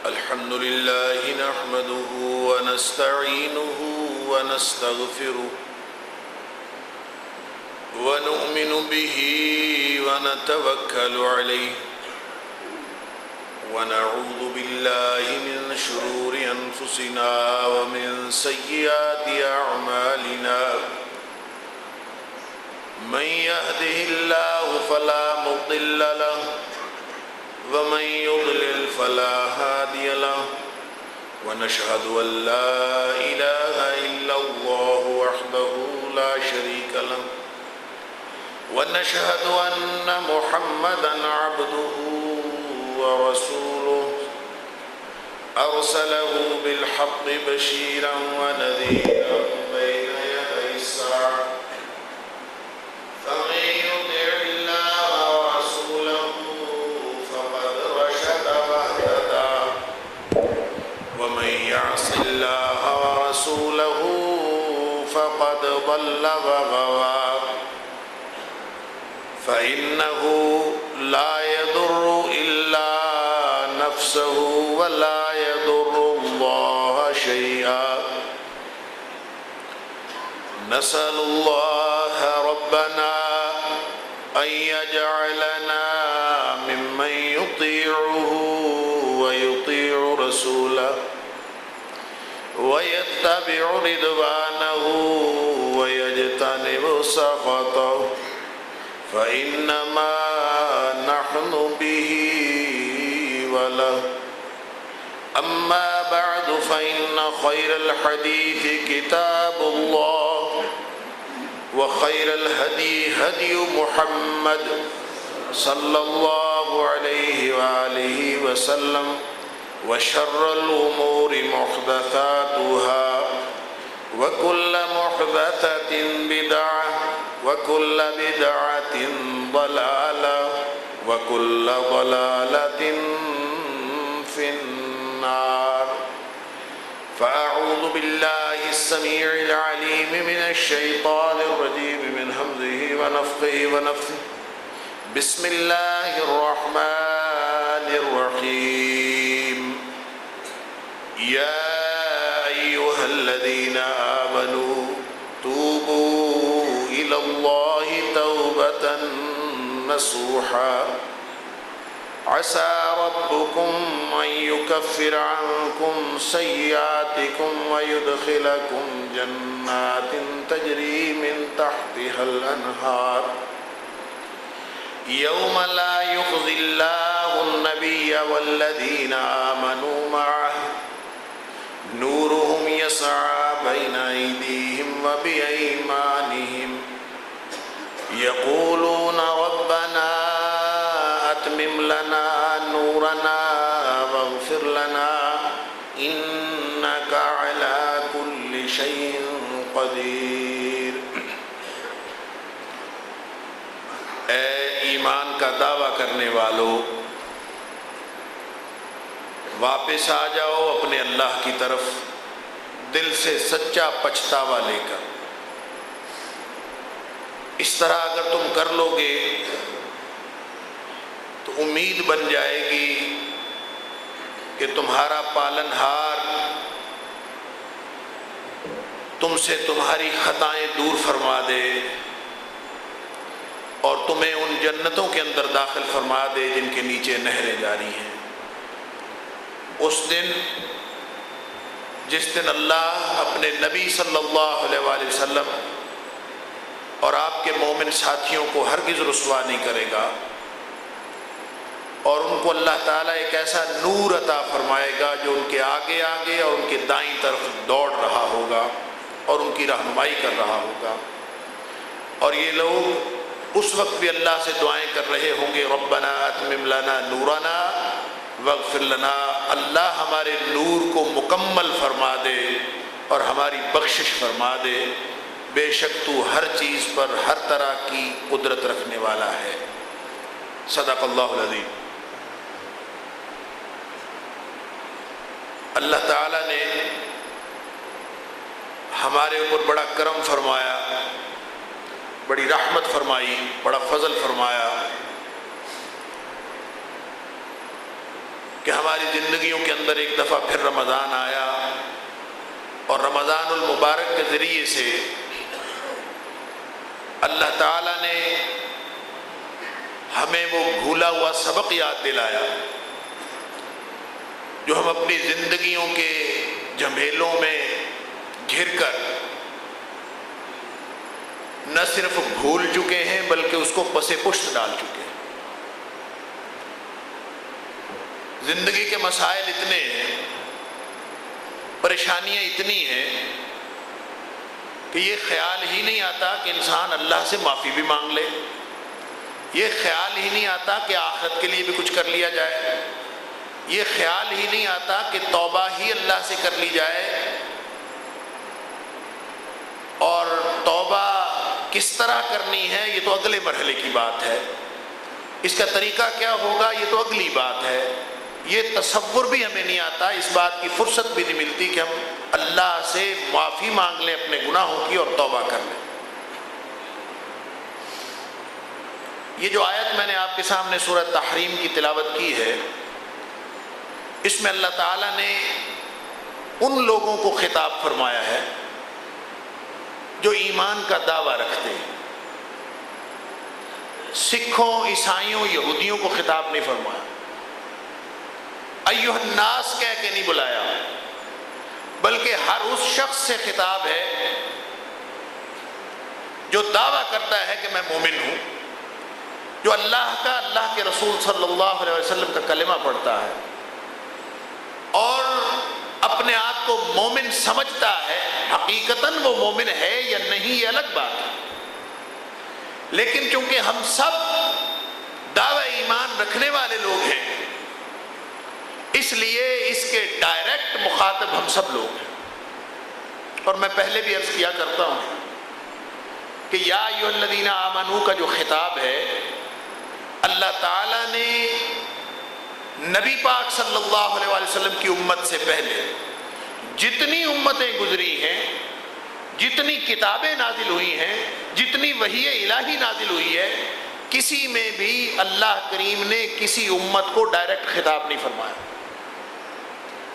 الحمد لله نحمده ونستعينه ونستغفره ونؤمن به ونتوكل عليه ونعوذ بالله من شرور أنفسنا ومن سيئات أعمالنا من يهده الله فلا مضل له ومن يضلل فلا هادي له ونشهد أن لا إله إلا الله وحده لا شريك له ونشهد أن محمدا عبده ورسوله أرسله بالحق بشيرا ونذيرا بين يدي الساعة فمن يطع الله ورسوله فقد رشد واهتدى ومن يعص الله ورسوله فقد ضل وغوى فإنه لا يضر إلا نفسه ولا يضر الله شيئا نسأل الله ربنا أن يجعلنا ممن يطيعه ويطيع رسوله ويتبع رضوانه ويجتنب سخطه فإنما نحن به وله أما بعد فإن خير الحديث كتاب الله وخير الهدي هدي محمد صلى الله عليه وآله وسلم وشر الأمور محدثاتها وكل محدثة بدعة وكل بدعة ضلالة وكل ضلالة في النار فأعوذ بالله السميع العليم من الشيطان الرجيم من همزه ونفخه ونفثه بسم الله الرحمن الرحيم يا أيها الذين آمنوا توبوا إلى الله توبة نصوحا عسى ربكم أن يكفر عنكم سيئاتكم ويدخلكم جنات تجري من تحتها الأنهار يوم لا يخزي الله النبي والذين آمنوا معه نورهم يسعى بين أيديهم وبأيمانهم يقولون ربنا أتمم لنا نورنا واغفر لنا إنك على كل شيء قدير اے ایمان کا دعویٰ کرنے والو، واپس آ جاؤ اپنے اللہ کی طرف دل سے سچا پچھتاوا لے کر۔ اس طرح اگر تم کر لو گے تو امید بن جائے گی کہ تمہارا پالنہار تم سے تمہاری خطائیں دور فرما دے اور تمہیں ان جنتوں کے اندر داخل فرما دے جن کے نیچے نہریں جاری ہیں۔ اس دن جس دن اللہ اپنے نبی صلی اللہ علیہ وآلہ وسلم اور آپ کے مومن ساتھیوں کو ہرگز رسوا نہیں کرے گا، اور ان کو اللہ تعالیٰ ایک ایسا نور عطا فرمائے گا جو ان کے آگے آگے اور ان کے دائیں طرف دوڑ رہا ہوگا اور ان کی رہنمائی کر رہا ہوگا، اور یہ لوگ اس وقت بھی اللہ سے دعائیں کر رہے ہوں گے ربنا اتمم لنا نورنا واغفر لنا، اللہ ہمارے نور کو مکمل فرما دے اور ہماری بخشش فرما دے، بے شک تو ہر چیز پر ہر طرح کی قدرت رکھنے والا ہے۔ صدق اللہ العظیم۔ اللہ تعالیٰ نے ہمارے اوپر بڑا کرم فرمایا، بڑی رحمت فرمائی، بڑا فضل فرمایا کہ ہماری زندگیوں کے اندر ایک دفعہ پھر رمضان آیا اور رمضان المبارک کے ذریعے سے اللہ تعالیٰ نے ہمیں وہ بھولا ہوا سبق یاد دلایا جو ہم اپنی زندگیوں کے جھمیلوں میں گھر کر نہ صرف بھول چکے ہیں بلکہ اس کو پس پشت ڈال چکے ہیں۔ زندگی کے مسائل اتنے ہیں، پریشانیاں اتنی ہیں کہ یہ خیال ہی نہیں آتا کہ انسان اللہ سے معافی بھی مانگ لے، یہ خیال ہی نہیں آتا کہ آخرت کے لیے بھی کچھ کر لیا جائے، یہ خیال ہی نہیں آتا کہ توبہ ہی اللہ سے کر لی جائے، اور توبہ کس طرح کرنی ہے یہ تو اگلے مرحلے کی بات ہے، اس کا طریقہ کیا ہوگا یہ تو اگلی بات ہے، یہ تصور بھی ہمیں نہیں آتا، اس بات کی فرصت بھی نہیں ملتی کہ ہم اللہ سے معافی مانگ لیں اپنے گناہوں کی اور توبہ کر لیں۔ یہ جو آیت میں نے آپ کے سامنے سورۃ تحریم کی تلاوت کی ہے، اس میں اللہ تعالیٰ نے ان لوگوں کو خطاب فرمایا ہے جو ایمان کا دعویٰ رکھتے ہیں۔ سکھوں، عیسائیوں، یہودیوں کو خطاب نہیں فرمایا، ایھا الناس کہہ کے نہیں بلایا، بلکہ ہر اس شخص سے خطاب ہے جو دعویٰ کرتا ہے کہ میں مومن ہوں، جو اللہ کا، اللہ کے رسول صلی اللہ علیہ وسلم کا کلمہ پڑھتا ہے اور اپنے آپ کو مومن سمجھتا ہے۔ حقیقتاً وہ مومن ہے یا نہیں یہ الگ بات ہے، لیکن چونکہ ہم سب دعوی ایمان رکھنے والے لوگ ہیں اس لیے اس کے ڈائریکٹ مخاطب ہم سب لوگ ہیں۔ اور میں پہلے بھی عرض کیا کرتا ہوں کہ یا ایھا الذین آمنوا کا جو خطاب ہے، اللہ تعالیٰ نے نبی پاک صلی اللہ علیہ وسلم کی امت سے پہلے جتنی امتیں گزری ہیں، جتنی کتابیں نازل ہوئی ہیں، جتنی وحی الہی نازل ہوئی ہے، کسی میں بھی اللہ کریم نے کسی امت کو ڈائریکٹ خطاب نہیں فرمایا۔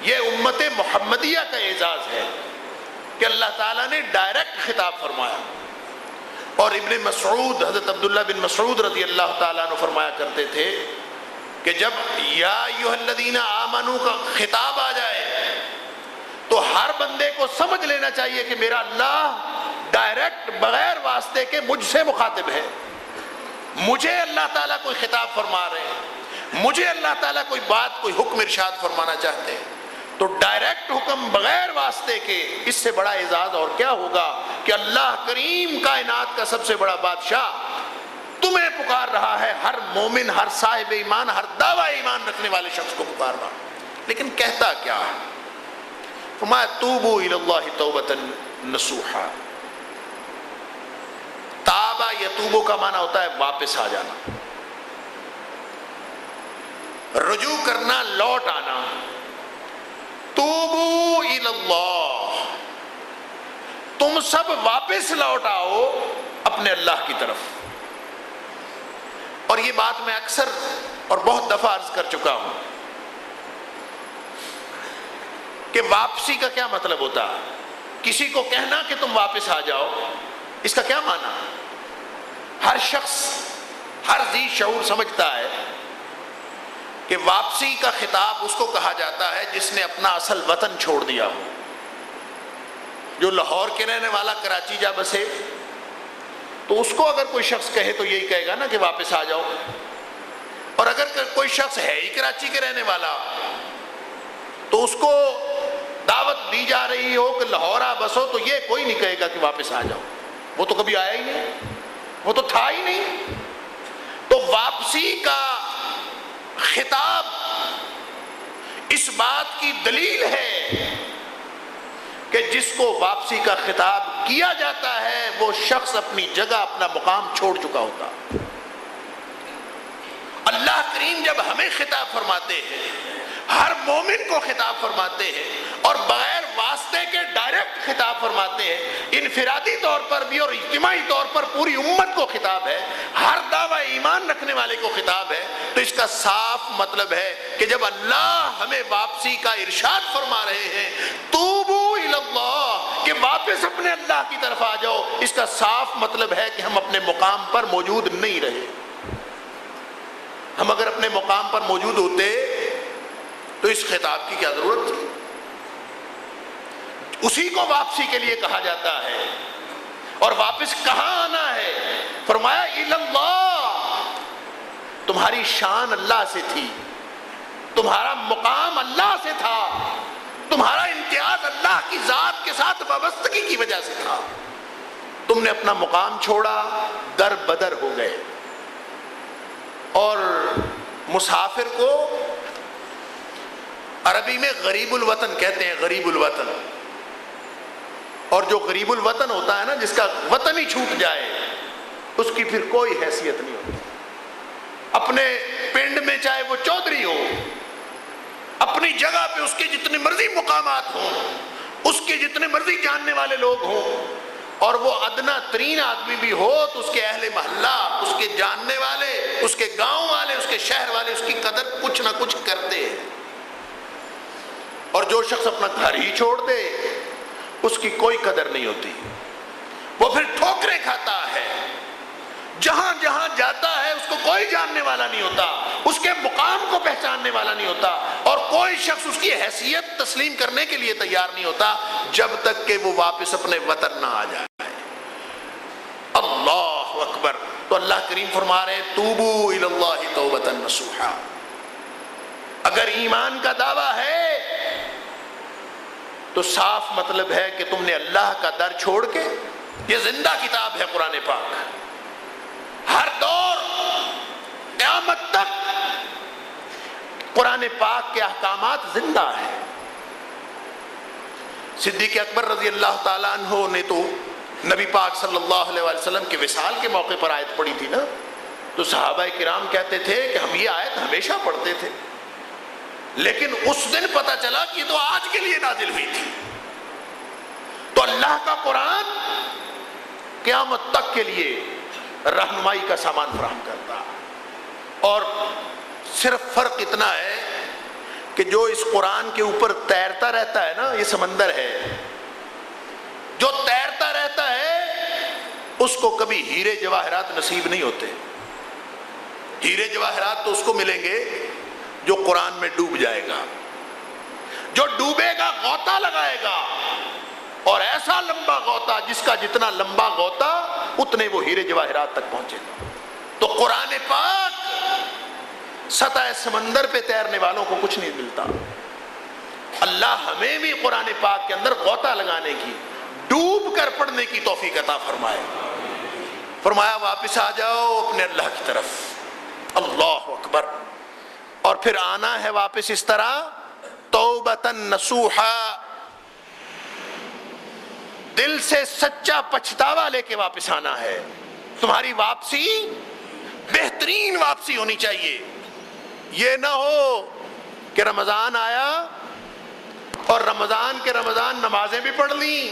یہ امت محمدیہ کا اعزاز ہے کہ اللہ تعالیٰ نے ڈائریکٹ خطاب فرمایا۔ اور ابن مسعود، حضرت عبداللہ بن مسعود رضی اللہ تعالیٰ عنہ فرمایا کرتے تھے کہ جب یا ایھا الذین آمنوا کا خطاب آ جائے تو ہر بندے کو سمجھ لینا چاہیے کہ میرا اللہ ڈائریکٹ بغیر واسطے کے مجھ سے مخاطب ہے، مجھے اللہ تعالیٰ کوئی خطاب فرما رہے ہیں، مجھے اللہ تعالیٰ کوئی بات، کوئی حکم ارشاد فرمانا چاہتے ہیں، تو ڈائریکٹ حکم بغیر واسطے کے، اس سے بڑا اعزاز اور کیا ہوگا کہ اللہ کریم کائنات کا سب سے بڑا بادشاہ تمہیں پکار رہا ہے، ہر مومن، ہر صاحب ایمان، ہر دعوی ایمان رکھنے والے شخص کو پکار رہا ہے۔ لیکن کہتا کیا ہے؟ فرمایا توبوا الی اللہ توبۃ نصوحا۔ تابا یتوبو کا معنی ہوتا ہے واپس آ جانا، رجوع کرنا، لوٹ آنا۔ توبوا الی اللہ، تم سب واپس لوٹ آؤ اپنے اللہ کی طرف۔ اور یہ بات میں اکثر اور بہت دفعہ عرض کر چکا ہوں کہ واپسی کا کیا مطلب ہوتا ہے؟ کسی کو کہنا کہ تم واپس آ جاؤ، اس کا کیا معنی؟ ہر شخص، ہر ذی شعور سمجھتا ہے کہ واپسی کا خطاب اس کو کہا جاتا ہے جس نے اپنا اصل وطن چھوڑ دیا ہو۔ جو لاہور کے رہنے والا کراچی جا بسے تو اس کو اگر کوئی شخص کہے تو یہی کہے گا نا کہ واپس آ جاؤ، اور اگر کوئی شخص ہے ہی کراچی کے رہنے والا تو اس کو دعوت دی جا رہی ہو کہ لاہور آ بسو تو یہ کوئی نہیں کہے گا کہ واپس آ جاؤ، وہ تو کبھی آیا ہی نہیں، وہ تو تھا ہی نہیں۔ تو واپسی کا خطاب اس بات کی دلیل ہے کہ جس کو واپسی کا خطاب کیا جاتا ہے وہ شخص اپنی جگہ، اپنا مقام چھوڑ چکا ہوتا۔ اللہ کریم جب ہمیں خطاب فرماتے ہیں، ہر مومن کو خطاب فرماتے ہیں، اور بغیر واسطے کے ڈائریکٹ ڈائریکٹ خطاب فرماتے ہیں، انفرادی طور پر بھی اور اجتماعی طور پر پوری امت کو خطاب ہے، ہر دعوی ایمان رکھنے والے کو خطاب ہے، تو اس کا صاف مطلب ہے کہ جب اللہ ہمیں واپسی کا ارشاد فرما رہے ہیں توبو الی اللہ، کہ واپس اپنے اللہ کی طرف آ جاؤ، اس کا صاف مطلب ہے کہ ہم اپنے مقام پر موجود نہیں رہے۔ ہم اگر اپنے مقام پر موجود ہوتے تو اس خطاب کی کیا ضرورت تھی؟ اسی کو واپسی کے لیے کہا جاتا ہے۔ اور واپس کہاں آنا ہے؟ فرمایا الی اللہ، تمہاری شان اللہ سے تھی، تمہارا مقام اللہ سے تھا، تمہارا امتیاز اللہ کی ذات کے ساتھ وابستگی کی وجہ سے تھا، تم نے اپنا مقام چھوڑا، در بدر ہو گئے۔ اور مسافر کو عربی میں غریب الوطن کہتے ہیں، غریب الوطن۔ اور جو غریب الوطن ہوتا ہے نا، جس کا وطن ہی چھوٹ جائے، اس کی پھر کوئی حیثیت نہیں ہوتی۔ اپنے پنڈ میں چاہے وہ چودھری ہو، اپنی جگہ پہ اس کے جتنے مرضی مقامات ہوں، اس کے جتنے مرضی جاننے والے لوگ ہوں، اور وہ ادنا ترین آدمی بھی ہو تو اس کے اہل محلہ، اس کے جاننے والے، اس کے گاؤں والے، اس کے شہر والے اس کی قدر کچھ نہ کچھ کرتے ہیں۔ اور جو شخص اپنا گھر ہی چھوڑ دے اس کی کوئی قدر نہیں ہوتی، وہ پھر ٹھوکریں کھاتا ہے، جہاں جہاں جاتا ہے اس کو کوئی جاننے والا نہیں ہوتا، اس کے مقام کو پہچاننے والا نہیں ہوتا، اور کوئی شخص اس کی حیثیت تسلیم کرنے کے لیے تیار نہیں ہوتا جب تک کہ وہ واپس اپنے وطن نہ آ جائے۔ اللہ اکبر۔ تو اللہ کریم فرما رہے ہیں توبو الی اللہ توبۃ نصوحا۔ اگر ایمان کا دعویٰ ہے تو صاف مطلب ہے کہ تم نے اللہ کا در چھوڑ کے، یہ زندہ کتاب ہے قرآن پاک، ہر دور قیامت تک قرآن پاک کے احکامات زندہ ہیں۔ صدیق اکبر رضی اللہ تعالیٰ عنہ نے تو نبی پاک صلی اللہ علیہ وسلم کے وصال کے موقع پر آیت پڑھی تھی نا، تو صحابہ کرام کہتے تھے کہ ہم یہ آیت ہمیشہ پڑھتے تھے، لیکن اس دن پتہ چلا کہ یہ تو آج کے لیے نازل ہوئی تھی۔ تو اللہ کا قرآن قیامت تک کے لیے رہنمائی کا سامان فراہم کرتا، اور صرف فرق اتنا ہے کہ جو اس قرآن کے اوپر تیرتا رہتا ہے نا، یہ سمندر ہے، جو تیرتا رہتا ہے اس کو کبھی ہیرے جواہرات نصیب نہیں ہوتے۔ ہیرے جواہرات تو اس کو ملیں گے جو قرآن میں ڈوب جائے گا، جو ڈوبے گا غوطہ لگائے گا، اور ایسا لمبا غوطہ جس کا جتنا لمبا غوطہ اتنے وہ ہیرے جواہرات تک پہنچے گا۔ تو قرآن پاک سطح سمندر پہ تیرنے والوں کو کچھ نہیں ملتا۔ اللہ ہمیں بھی قرآن پاک کے اندر غوطہ لگانے کی، ڈوب کر پڑھنے کی توفیق عطا فرمائے۔ فرمایا واپس آ جاؤ اپنے اللہ کی طرف۔ اللہ اکبر۔ اور پھر آنا ہے واپس اس طرح توبۃ نصوحا، دل سے سچا پچھتاوا لے کے واپس آنا ہے۔ تمہاری واپسی بہترین واپسی ہونی چاہیے۔ یہ نہ ہو کہ رمضان آیا اور رمضان کے رمضان نمازیں بھی پڑھ لیں،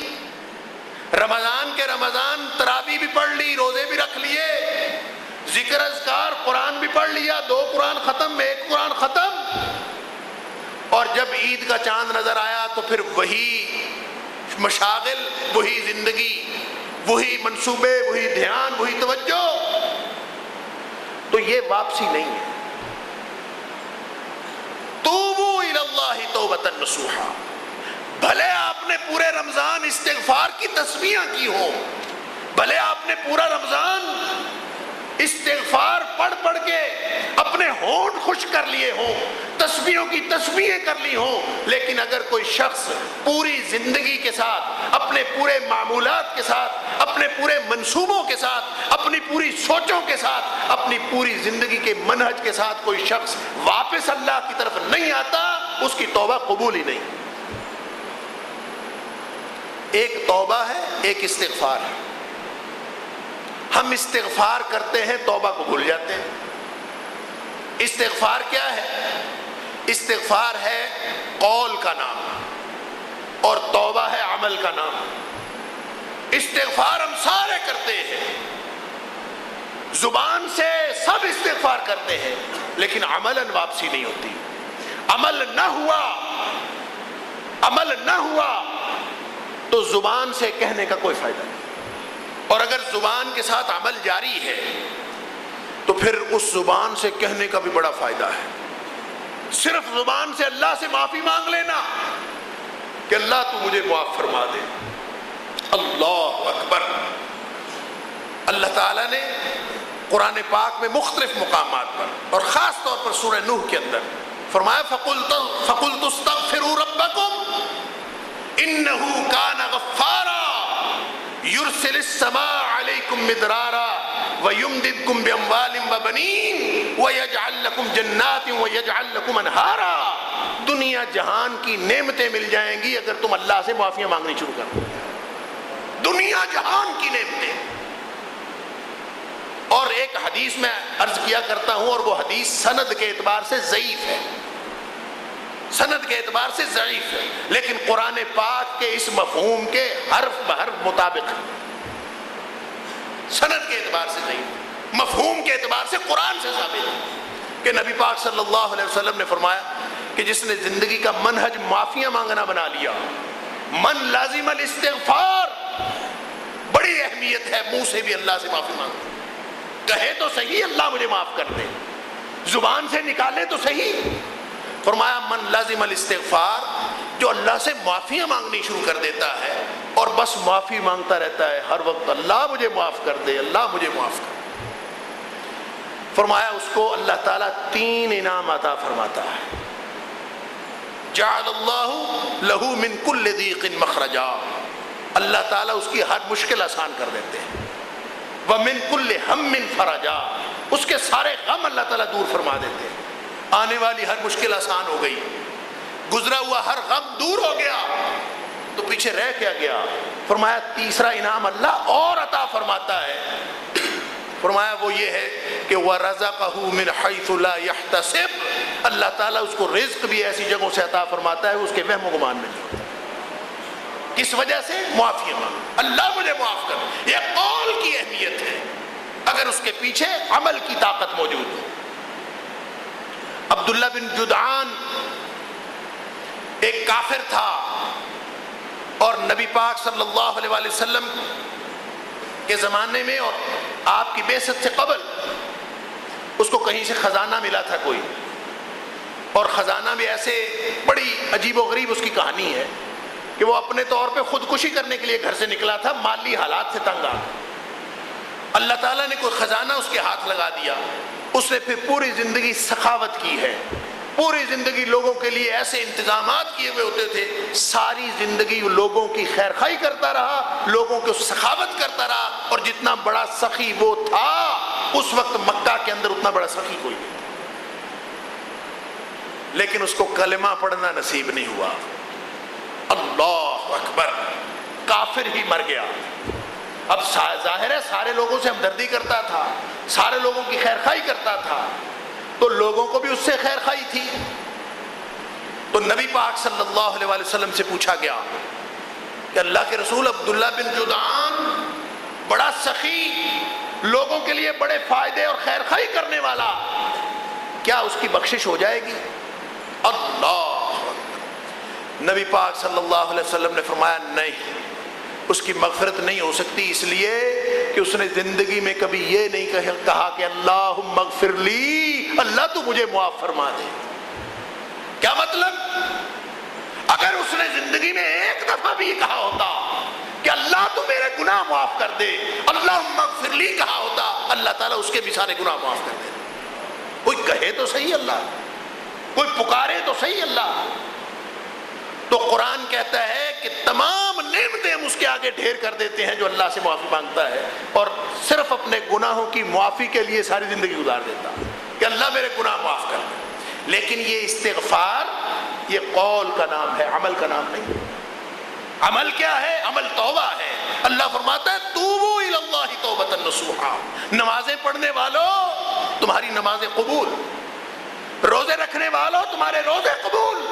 رمضان کے رمضان تراویح بھی پڑھ لی، روزے بھی رکھ لیے، ذکر اذکار قرآن بھی پڑھ لیا، 2 قرآن ختم، 1 قرآن ختم، اور جب عید کا چاند نظر آیا تو پھر وہی مشاغل، وہی زندگی، وہی منصوبے، وہی دھیان، وہی توجہ۔ تو یہ واپسی نہیں ہے۔ توبو الی اللہ توبۃ نصوحا۔ بھلے آپ نے پورے رمضان استغفار کی تسبیحاں کی ہو، بھلے آپ نے پورا رمضان استغفار پڑھ پڑھ کے اپنے ہونٹ خشک کر لیے ہوں، تسبیحوں کی تسبیحیں کر لی ہوں، لیکن اگر کوئی شخص پوری زندگی کے ساتھ، اپنے پورے معمولات کے ساتھ، اپنے پورے منصوبوں کے ساتھ، اپنی پوری سوچوں کے ساتھ، اپنی پوری زندگی کے منہج کے ساتھ کوئی شخص واپس اللہ کی طرف نہیں آتا، اس کی توبہ قبول ہی نہیں۔ ایک توبہ ہے، ایک استغفار ہے۔ ہم استغفار کرتے ہیں، توبہ کو بھول جاتے ہیں۔ استغفار کیا ہے؟ استغفار ہے قول کا نام، اور توبہ ہے عمل عمل کا نام. استغفار ہم سارے کرتے ہیں، زبان سے سب استغفار کرتے ہیں، لیکن عملاً واپسی نہیں ہوتی. عمل نہ ہوا تو زبان سے کہنے کا کوئی فائدہ نہیں. اور اگر زبان کے ساتھ عمل جاری ہے تو پھر اس زبان سے کہنے کا بھی بڑا فائدہ ہے. صرف زبان سے اللہ سے معافی مانگ لینا کہ اللہ تو مجھے معاف فرما دے. اللہ اکبر. اللہ تعالیٰ نے قرآن پاک میں مختلف مقامات پر اور خاص طور پر سورہ نوح کے اندر فرمایا فَقُلْتُ اسْتَغْفِرُوا رَبَّكُمْ إِنَّهُ كَانَ غَفَّارًا يُرْسِلِ السَّمَاءَ عَلَيْكُمْ مِدْرَارًا وَيُمْدِدْكُمْ بِأَمْوَالٍ وَبَنِينَ وَيَجْعَلْ لَكُمْ جَنَّاتٍ وَيَجْعَلْ لَكُمْ أَنْهَارًا. دنیا جہان کی نعمتیں مل جائیں گی اگر تم اللہ سے معافیاں مانگنی شروع کر دو. دنیا جہان کی نعمتیں. اور ایک حدیث میں عرض کیا کرتا ہوں، اور وہ حدیث سند کے اعتبار سے ضعیف ہے، سند کے اعتبار سے ضعیف ہے، لیکن قرآن پاک کے اس مفہوم کے حرف بحرف مطابق ہے. سند کے اعتبار سے ضعیف، مفہوم کے اعتبار سے قرآن سے ثابت ہے کہ نبی پاک صلی اللہ علیہ وسلم نے فرمایا کہ جس نے زندگی کا منہج معافیاں مانگنا بنا لیا، من لازم الاستغفار، بڑی اہمیت ہے منہ سے بھی اللہ سے معافی مانگنا. کہے تو صحیح اللہ مجھے معاف کر دے، زبان سے نکالے تو صحیح. فرمایا من لازم الاستغفار، جو اللہ سے معافیاں مانگنی شروع کر دیتا ہے اور بس معافی مانگتا رہتا ہے ہر وقت، اللہ مجھے معاف کر دے، اللہ مجھے معاف کر دے. فرمایا اس کو اللہ تعالیٰ 3 انعام عطا فرماتا ہے. جعل اللہ لہ من کل ضیق مخرجا، اللہ تعالیٰ اس کی ہر مشکل آسان کر دیتے ہیں. وَمِن كُلِّ هَمٍّ فَرَجًا، اس کے سارے غم اللہ تعالیٰ دور فرما دیتے ہیں. آنے والی ہر مشکل آسان ہو گئی، گزرا ہوا ہر غم دور ہو گیا، تو پیچھے رہ کیا گیا. فرمایا تیسرا انعام اللہ اور عطا فرماتا ہے. فرمایا وہ یہ ہے کہ وَرَزَقَهُ مِنْ حَيْثُ لَا يَحْتَسِبُ، اللہ تعالیٰ اس کو رزق بھی ایسی جگہوں سے عطا فرماتا ہے اس کے وہم و گمان میں نہیں. کس وجہ سے؟ معافی مانگ، اللہ مجھے معاف کر. یہ قول کی اہمیت ہے اگر اس کے پیچھے عمل کی طاقت موجود ہو. عبداللہ بن جدعان ایک کافر تھا، اور نبی پاک صلی اللہ علیہ وآلہ وسلم کے زمانے میں اور آپ کی بعثت سے قبل اس کو کہیں سے خزانہ ملا تھا کوئی، اور خزانہ بھی ایسے بڑی عجیب و غریب اس کی کہانی ہے کہ وہ اپنے طور پہ خودکشی کرنے کے لیے گھر سے نکلا تھا، مالی حالات سے تنگ آ گیا. اللہ تعالیٰ نے کوئی خزانہ اس کے ہاتھ لگا دیا. اس نے پھر پوری زندگی سخاوت کی ہے، پوری زندگی لوگوں کے لیے ایسے انتظامات کیے ہوئے ہوتے تھے، ساری زندگی لوگوں کی خیر خواہی کرتا رہا، لوگوں کو سخاوت کرتا رہا. اور جتنا بڑا سخی وہ تھا اس وقت مکہ کے اندر اتنا بڑا سخی کوئی نہیں، لیکن اس کو کلمہ پڑھنا نصیب نہیں ہوا. اللہ اکبر، کافر ہی مر گیا. اب ظاہر ہے سارے لوگوں سے ہمدردی کرتا تھا، سارے لوگوں کی خیر خواہی کرتا تھا، تو لوگوں کو بھی اس سے خیر خواہی تھی. تو نبی پاک صلی اللہ علیہ وآلہ وسلم سے پوچھا گیا کہ اللہ کے رسول، عبداللہ بن جدعان بڑا سخی، لوگوں کے لیے بڑے فائدے اور خیر خواہی کرنے والا، کیا اس کی بخشش ہو جائے گی؟ اللہ، نبی پاک صلی اللہ علیہ وسلم نے فرمایا نہیں، اس کی مغفرت نہیں ہو سکتی، اس لیے کہ اس نے زندگی میں کبھی یہ نہیں کہا کہ اللہم اغفر لی، اللہ تو مجھے معاف فرما دے. کیا مطلب؟ اگر اس نے زندگی میں ایک دفعہ بھی کہا ہوتا کہ اللہ تو میرے گناہ معاف کر دے، اللہم اغفر لی کہا ہوتا، اللہ تعالیٰ اس کے بھی سارے گناہ معاف کر دے. کوئی کہے تو صحیح اللہ، کوئی پکارے تو صحیح اللہ. تو قرآن کہتا ہے کہ تمام نعمتیں ہم اس کے آگے ڈھیر کر دیتے ہیں جو اللہ سے معافی مانگتا ہے، اور صرف اپنے گناہوں کی معافی کے لیے ساری زندگی گزار دیتا کہ اللہ میرے گناہ معاف کر دے. لیکن یہ استغفار یہ قول کا نام ہے، عمل کا نام نہیں. عمل کیا ہے؟ عمل توبہ ہے. اللہ فرماتا ہے توبوا الی اللہ توبۃ نصوحا، نمازیں پڑھنے والوں تمہاری نمازیں قبول، روزے رکھنے والوں تمہارے روزے قبول،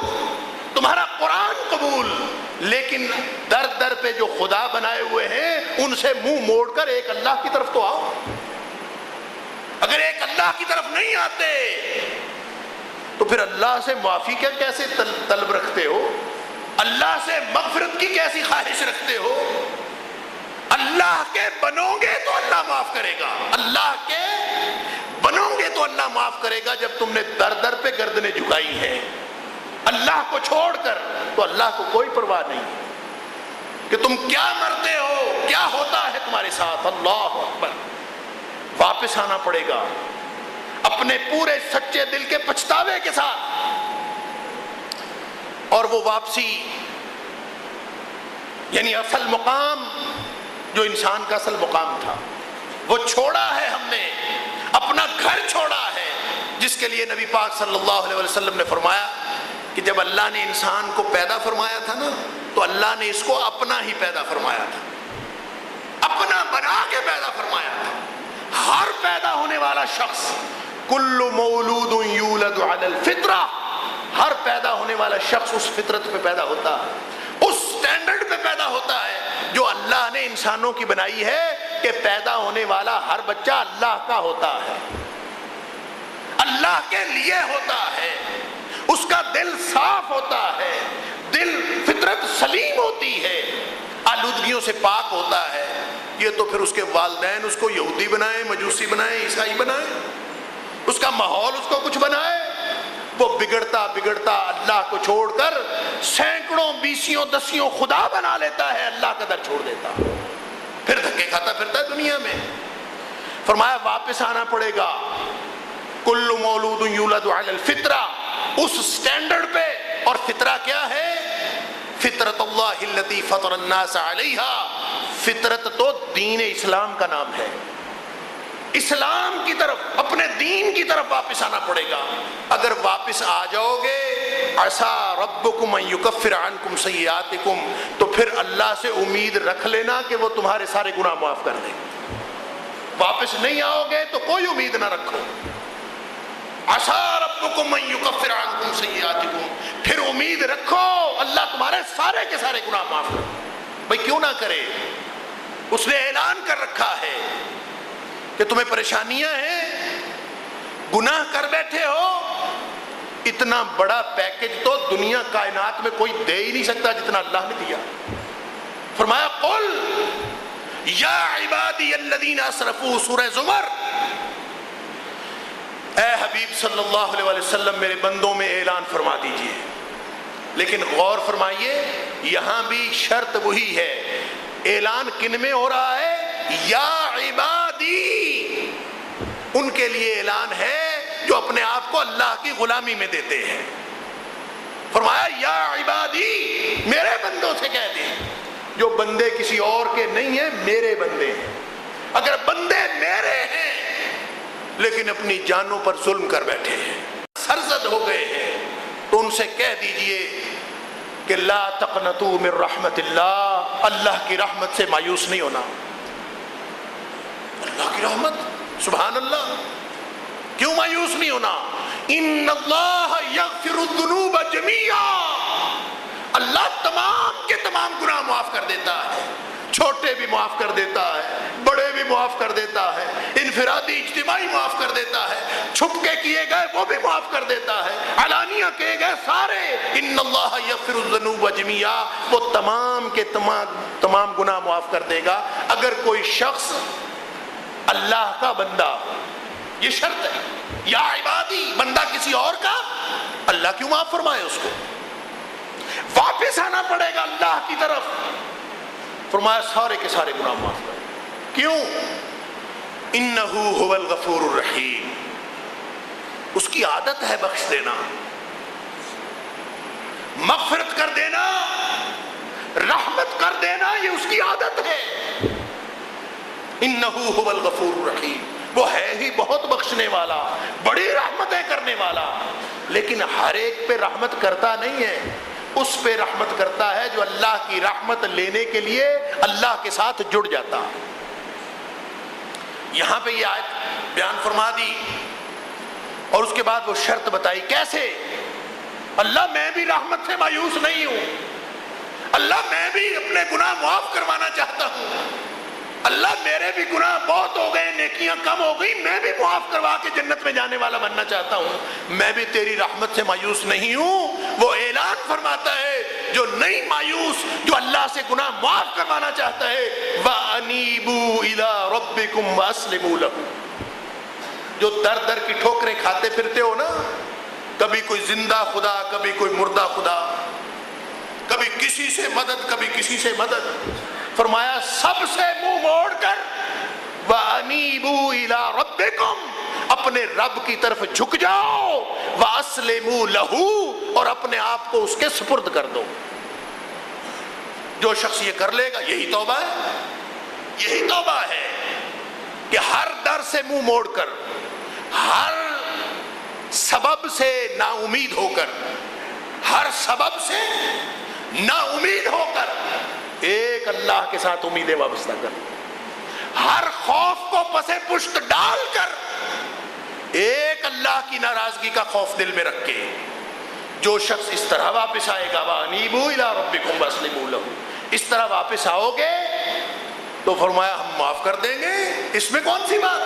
تمہارا قرآن قبول، لیکن در در پہ جو خدا بنائے ہوئے ہیں ان سے منہ موڑ کر ایک اللہ کی طرف تو آؤ. اگر ایک اللہ کی طرف نہیں آتے تو پھر اللہ سے معافی کا کیسے طلب رکھتے ہو؟ اللہ سے مغفرت کی کیسی خواہش رکھتے ہو؟ اللہ کے بنو گے تو اللہ معاف کرے گا. اللہ کے بنو گے تو اللہ معاف کرے گا. جب تم نے در در پہ گردنیں جھکائی ہیں اللہ کو چھوڑ کر تو اللہ کو کوئی پرواہ نہیں کہ تم کیا مرتے ہو، کیا ہوتا ہے تمہارے ساتھ. اللہ اکبر. واپس آنا پڑے گا اپنے پورے سچے دل کے پچھتاوے کے ساتھ. اور وہ واپسی یعنی اصل مقام جو انسان کا اصل مقام تھا وہ چھوڑا ہے ہم نے. اپنا گھر چھوڑا ہے جس کے لیے نبی پاک صلی اللہ علیہ وسلم نے فرمایا کہ جب اللہ نے انسان کو پیدا فرمایا تھا نا تو اللہ نے اس کو اپنا ہی پیدا فرمایا تھا، اپنا بنا کے پیدا فرمایا تھا. ہر پیدا ہونے والا شخص کل مولود یولد علی الفطرہ، ہر پیدا ہونے والا شخص اس فطرت پہ پیدا ہوتا ہے، اس سٹینڈرڈ پہ پیدا ہوتا ہے جو اللہ نے انسانوں کی بنائی ہے کہ پیدا ہونے والا ہر بچہ اللہ کا ہوتا ہے، اللہ کے لیے ہوتا ہے. اس کا دل صاف ہوتا ہے، دل فطرت سلیم ہوتی ہے، آلودگیوں سے پاک ہوتا ہے. یہ تو پھر اس کے والدین اس کو یہودی بنائیں، مجوسی بنائیں، عیسائی بنائیں، اس کا ماحول اس کو کچھ بنائے، وہ بگڑتا بگڑتا اللہ کو چھوڑ کر سینکڑوں بیسیوں دسیوں خدا بنا لیتا ہے، اللہ کا در چھوڑ دیتا، پھر دھکے کھاتا پھرتا ہے دنیا میں. فرمایا واپس آنا پڑے گا. کل مولود یولد علی الفطرہ، اس سٹینڈرڈ پہ. اور فطرہ کیا ہے؟ فطرت اللہ التی فطر الناس علیہا. فطرت تو دین اسلام کا نام ہے. اسلام کی طرف، اپنے دین کی طرف واپس آنا پڑے گا. اگر واپس آ جاؤ گے عسیٰ ربکم ان یکفر عنکم سیئاتکم، تو پھر اللہ سے امید رکھ لینا کہ وہ تمہارے سارے گناہ معاف کر دے. واپس نہیں آؤ گے تو کوئی امید نہ رکھو. عسیٰ ربکم ان یکفر عنکم سیئاتکم، پھر امید رکھو اللہ تمہارے سارے کے سارے گناہ معاف کر. بھئی کیوں نہ کرے؟ اس نے اعلان کر رکھا ہے کہ تمہیں پریشانیاں ہیں، گناہ کر بیٹھے ہو. اتنا بڑا پیکج تو دنیا کائنات میں کوئی دے ہی نہیں سکتا جتنا اللہ نے دیا. فرمایا قل یا عبادی الذین اسرفوا، سورہ زمر. اے حبیب صلی اللہ علیہ وسلم میرے بندوں میں اعلان فرما دیجئے. لیکن غور فرمائیے یہاں بھی شرط وہی ہے. اعلان کن میں ہو رہا ہے؟ یا عبادی، ان کے لیے اعلان ہے جو اپنے آپ کو اللہ کی غلامی میں دیتے ہیں. فرمایا یا عبادی، میرے بندوں سے کہہ دیں. جو بندے کسی اور کے نہیں ہیں، میرے بندے ہیں. اگر بندے میرے ہیں لیکن اپنی جانوں پر ظلم کر بیٹھے ہیں، سرزد ہو گئے ہیں، تو ان سے کہہ دیجئے کہ لا تقنطوا من رحمت اللہ، اللہ کی رحمت سے مایوس نہیں ہونا. اللہ کی رحمت، سبحان اللہ، کیوں مایوس نہیں ہونا؟ ان اللہ یغفر الذنوب جميعا، اللہ تمام کے تمام گناہ معاف کر دیتا ہے. چھوٹے بھی معاف کر دیتا ہے، بڑے بھی معاف کر دیتا ہے، انفرادی اجتماعی معاف کر دیتا ہے، چھپ کے کیے گئے وہ بھی معاف کر دیتا ہے، علانیہ کیے گئے سارے. ان اللہ یغفر الذنوب جميعا، وہ تمام کے تمام گناہ معاف کر دے گا. اگر کوئی شخص اللہ کا بندہ، یہ شرط ہے، یا عبادی، بندہ کسی اور کا، اللہ کیوں معاف فرمائے اس کو؟ واپس آنا پڑے گا اللہ کی طرف. فرمایا سارے کے سارے گناہ معاف کر. کیوں؟ انہو هو الغفور الرحیم، اس کی عادت ہے بخش دینا، مغفرت کر دینا، رحمت کر دینا، یہ اس کی عادت ہے. انہو هو الغفور الرحیم، وہ ہے ہی بہت بخشنے والا، بڑی رحمتیں کرنے والا. لیکن ہر ایک پہ رحمت کرتا نہیں ہے، اس پہ رحمت کرتا ہے جو اللہ کی رحمت لینے کے لیے اللہ کے ساتھ جڑ جاتا. یہاں پہ یہ آیت بیان فرما دی اور اس کے بعد وہ شرط بتائی. کیسے؟ اللہ میں بھی رحمت سے مایوس نہیں ہوں، اللہ میں بھی اپنے گناہ معاف کروانا چاہتا ہوں، اللہ میرے بھی گناہ بہت ہو گئے، نیکیاں کم ہو گئی، میں بھی معاف کروا کے جنت میں جانے والا بننا چاہتا ہوں، میں بھی تیری رحمت سے مایوس نہیں ہوں۔ وہ اعلان فرماتا ہے جو نہیں مایوس، جو اللہ سے گناہ معاف کروانا چاہتا ہے، وَأَنِيبُوا إِلَىٰ رَبِّكُمْ وَأَسْلِمُوا لَهُ، جو در در کی ٹھوکریں کھاتے پھرتے ہو نا، کبھی کوئی زندہ خدا، کبھی کوئی مردہ خدا، کبھی کسی سے مدد، کبھی کسی سے مدد، فرمایا سب سے منہ موڑ کر وَأَنِيبُوا إِلَىٰ رَبِّكُمْ، اپنے رب کی طرف جھک جاؤ، وَأَسْلِمُوا لَهُ، اور اپنے آپ کو اس کے سپرد کر دو۔ جو شخص یہ کر لے گا، یہی توبہ ہے، یہی توبہ ہے کہ ہر در سے منہ موڑ کر، ہر سبب سے نا امید ہو کر، ہر سبب سے نا امید ہو کر ایک اللہ کے ساتھ امیدیں وابستہ کر، ہر خوف کو پس پشت ڈال کر ایک اللہ کی ناراضگی کا خوف دل میں رکھ کے جو شخص اس طرح واپس آئے گا، وَأَنِيبُوا إِلَىٰ رَبِّكُمْ وَأَسْلِمُوا لَهُ، اس طرح واپس آؤ گے تو فرمایا ہم معاف کر دیں گے، اس میں کون سی بات؟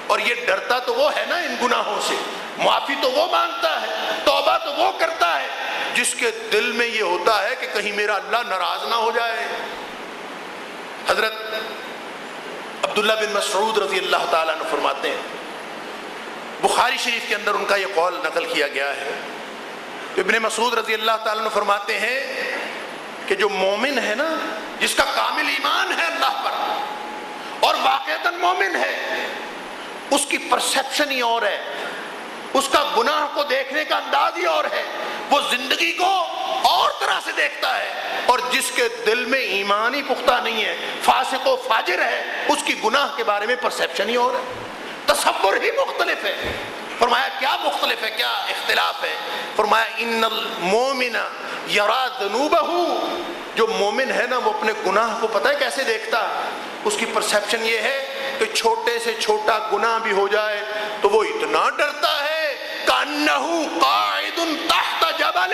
اور یہ ڈرتا تو وہ ہے نا ان گناہوں سے، معافی تو وہ مانگتا ہے، توبہ تو وہ کرتا ہے جس کے دل میں یہ ہوتا ہے کہ کہیں میرا اللہ ناراض نہ ہو جائے۔ حضرت عبداللہ بن مسعود رضی اللہ تعالیٰ عنہ فرماتے ہیں، بخاری شریف کے اندر ان کا یہ قول نقل کیا گیا ہے، ابن مسعود رضی اللہ تعالیٰ عنہ فرماتے ہیں کہ جو مومن ہے نا، جس کا کامل ایمان ہے اللہ پر اور واقعتاً مومن ہے، اس کی پرسیپشن ہی اور ہے، اس کا گناہ کو دیکھنے کا انداز ہی اور ہے، وہ زندگی کو اور طرح سے دیکھتا ہے، اور جس کے دل میں ایمان ہی پختہ نہیں ہے، فاسق و فاجر ہے، اس کی گناہ کے بارے میں پرسیپشن ہی اور ہے، تصور ہی مختلف ہے۔ فرمایا کیا مختلف ہے، کیا اختلاف ہے؟ فرمایا ان المومن یرا ذنوبہ، جو مومن ہے نا وہ اپنے گناہ کو پتہ ہے کیسے دیکھتا، اس کی پرسیپشن یہ ہے کہ چھوٹے سے چھوٹا گناہ بھی ہو جائے تو وہ اتنا ڈرتا ہے کأنہ قاعد تحت جبل،